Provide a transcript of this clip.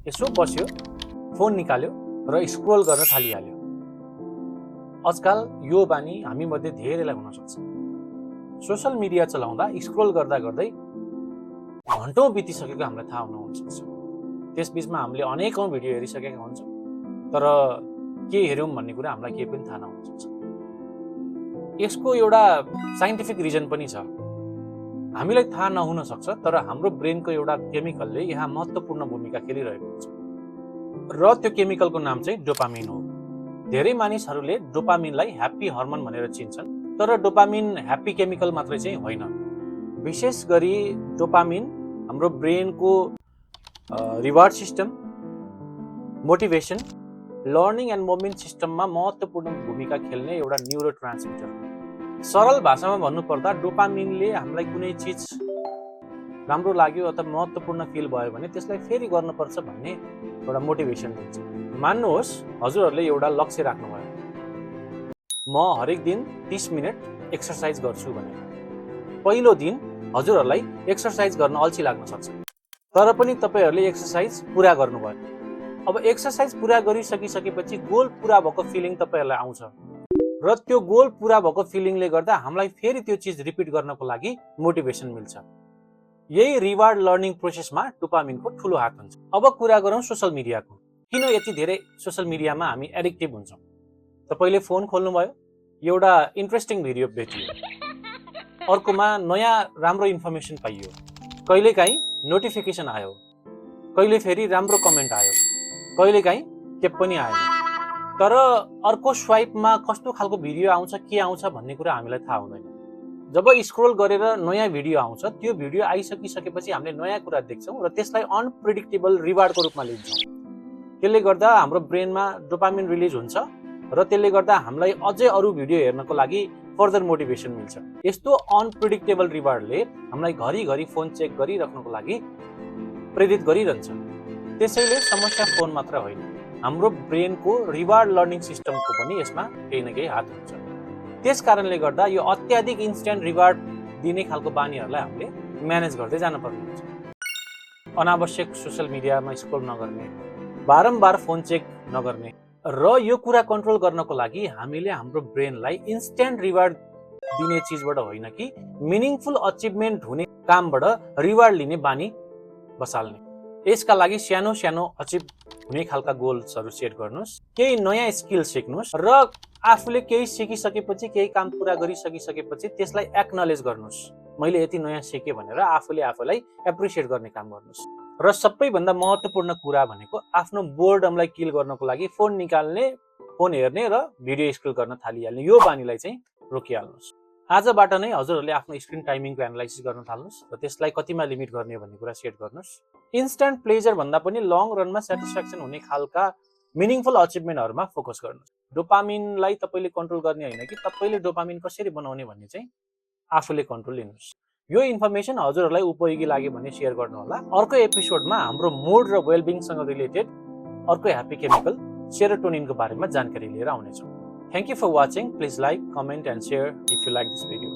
यसो बस्यो, फोन निकाल्यो र स्क्रोल गर्न थालिहाल्यो। आजकल यो बानी हामी मध्ये धेरैलाई हुन सक्छ। सोशल मिडिया चलाउँदा स्क्रोल गर्दा गर्दै घण्टौं बितिसकेको हामीलाई थाहा हुन सक्छ। त्यसबीचमा हामीले अनेकौं भिडियो हेरिसकेका हुन्छौँ, तर के हेर्यौं भन्ने कुरा हामीलाई केही पनि थाहा नहुन सक्छ। यसको एउटा साइन्टिफिक रिजन पनि छ। हामीलाई थाहा नहुन सक्छ, तर हाम्रो ब्रेनको एउटा केमिकलले यहाँ महत्त्वपूर्ण भूमिका खेलिरहेको हुन्छ र त्यो केमिकलको नाम चाहिँ डोपामिन हो। धेरै मानिसहरूले डोपामिनलाई ह्याप्पी हर्मोन भनेर चिन्छन्, तर डोपामिन ह्याप्पी केमिकल मात्रै चाहिँ होइन। विशेष गरी डोपामिन हाम्रो ब्रेनको reward system, motivation, learning and movement सिस्टममा महत्त्वपूर्ण भूमिका खेल्ने एउटा न्युरो ट्रान्समिटर हो। सरल भाषामा भन्नुपर्दा डोपामिनले हामीलाई कुनै चिज राम्रो लाग्यो अथवा महत्त्वपूर्ण फिल भयो भने त्यसलाई फेरि गर्नुपर्छ भन्ने एउटा मोटिभेसन दिन्छ। मान्नुहोस् हजुरहरूले एउटा लक्ष्य राख्नुभयो, म हरेक दिन 30 मिनट एक्सर्साइज गर्छु भनेर। पहिलो दिन हजुरहरूलाई एक्सर्साइज गर्न अल्छी लाग्न सक्छ, तर पनि तपाईँहरूले एक्सर्साइज पुरा गर्नुभयो। अब एक्सर्साइज पुरा गरिसकिसकेपछि गोल पुरा भएको फिलिङ तपाईँहरूलाई आउँछ र त्यो गोल पुरा भएको फिलिङले गर्दा हामीलाई फेरि त्यो चिज रिपिट गर्नको लागि मोटिभेसन मिल्छ। यही रिवार्ड लर्निङ प्रोसेसमा डोपामिनको ठुलो हात हुन्छ। अब कुरा गरौँ सोशल मिडियाको। किन यति धेरै सोशल मिडियामा हामी एडिक्टिभ हुन्छौँ? तपाईँले फोन खोल्नुभयो, एउटा इन्ट्रेस्टिङ भिडियो भेटियो, अर्कोमा नयाँ राम्रो इन्फर्मेसन पाइयो, कहिलेकाहीँ नोटिफिकेसन आयो, कहिले फेरि राम्रो कमेन्ट आयो, कहिलेकाहीँ के पनि आएन। तर अर्को स्वाइपमा कस्तो खालको भिडियो आउँछ, के आउँछ भन्ने कुरा हामीलाई थाहा हुँदैन। जब स्क्रोल गरेर नयाँ भिडियो आउँछ, त्यो भिडियो आइसकिसकेपछि हामीले नयाँ कुरा देख्छौँ र त्यसलाई अनप्रेडिक्टेबल रिवार्डको रूपमा लिन्छौँ। त्यसले गर्दा हाम्रो ब्रेनमा डोपामिन रिलिज हुन्छ र त्यसले गर्दा हामीलाई अझै अरू भिडियो हेर्नको लागि फर्दर मोटिभेसन मिल्छ। यस्तो अनप्रेडिक्टेबल रिवार्डले हामीलाई घरिघरि फोन चेक गरिराख्नको लागि प्रेरित गरिरहन्छ। त्यसैले समस्या फोन मात्र होइन, हाम्रो ब्रेनको रिवार्ड लर्निङ सिस्टमको पनि यसमा केही न केही हात हुन्छ। त्यस कारणले गर्दा यो अत्याधिक इन्स्ट्यान्ट रिवार्ड दिने खालको बानीहरूलाई हामीले म्यानेज गर्दै जानुपर्ने हुन्छ। अनावश्यक सोशल मिडियामा स्क्रोल नगर्ने, बारम्बार फोन चेक नगर्ने र यो कुरा कन्ट्रोल गर्नको लागि हामीले हाम्रो ब्रेनलाई इन्स्ट्यान्ट रिवार्ड दिने चिजबाट होइन कि मिनिङफुल अचिभमेन्ट हुने कामबाट रिवार्ड लिने बानी बसाल्ने। यसका लागि सानो सानो अचिभ हुने खालका गोल्सहरू सेट गर्नुहोस्, केही नयाँ स्किल सिक्नुहोस् र आफूले केही सिकिसकेपछि, केही काम पुरा गरिसकिसकेपछि त्यसलाई एक्नलेज गर्नुहोस्। मैले यति नयाँ सिकेँ भनेर आफूले आफूलाई एप्रिसिएट गर्ने काम गर्नुहोस्। र सबैभन्दा महत्त्वपूर्ण कुरा भनेको आफ्नो बोर्डमलाई किल गर्नको लागि फोन निकाल्ने, फोन हेर्ने र भिडियो स्क्रोल गर्न थालिहाल्ने यो बानीलाई चाहिँ रोकिहाल्नुहोस्। आजबाट नै हजुरहरूले आफ्नो स्क्रिन टाइमिङको एनालाइसिस गर्न थाल्नुहोस् र त्यसलाई कतिमा लिमिट गर्ने भन्ने कुरा सेट गर्नुहोस्। इन्स्ट्यान्ट प्लेजर भन्दा पनि लङ रनमा सेटिस्फ्याक्सन हुने खालका मिनिङफुल अचिभमेन्टहरूमा फोकस गर्नुहोस्। डोपामिनलाई तपाईँले कन्ट्रोल गर्ने होइन कि तपाईँले डोपामिन कसरी बनाउने भन्ने चाहिँ आफूले कन्ट्रोल लिनुहोस्। यो इन्फर्मेसन हजुरहरूलाई उपयोगी लाग्यो भने सेयर गर्नुहोला। अर्को एपिसोडमा हाम्रो मुड र वेलबिङसँग रिलेटेड अर्को ह्याप्पी केमिकल सेरोटोनिनको बारेमा जानकारी लिएर आउनेछौँ। Thank you for watching. Please like, comment and share if you like this video.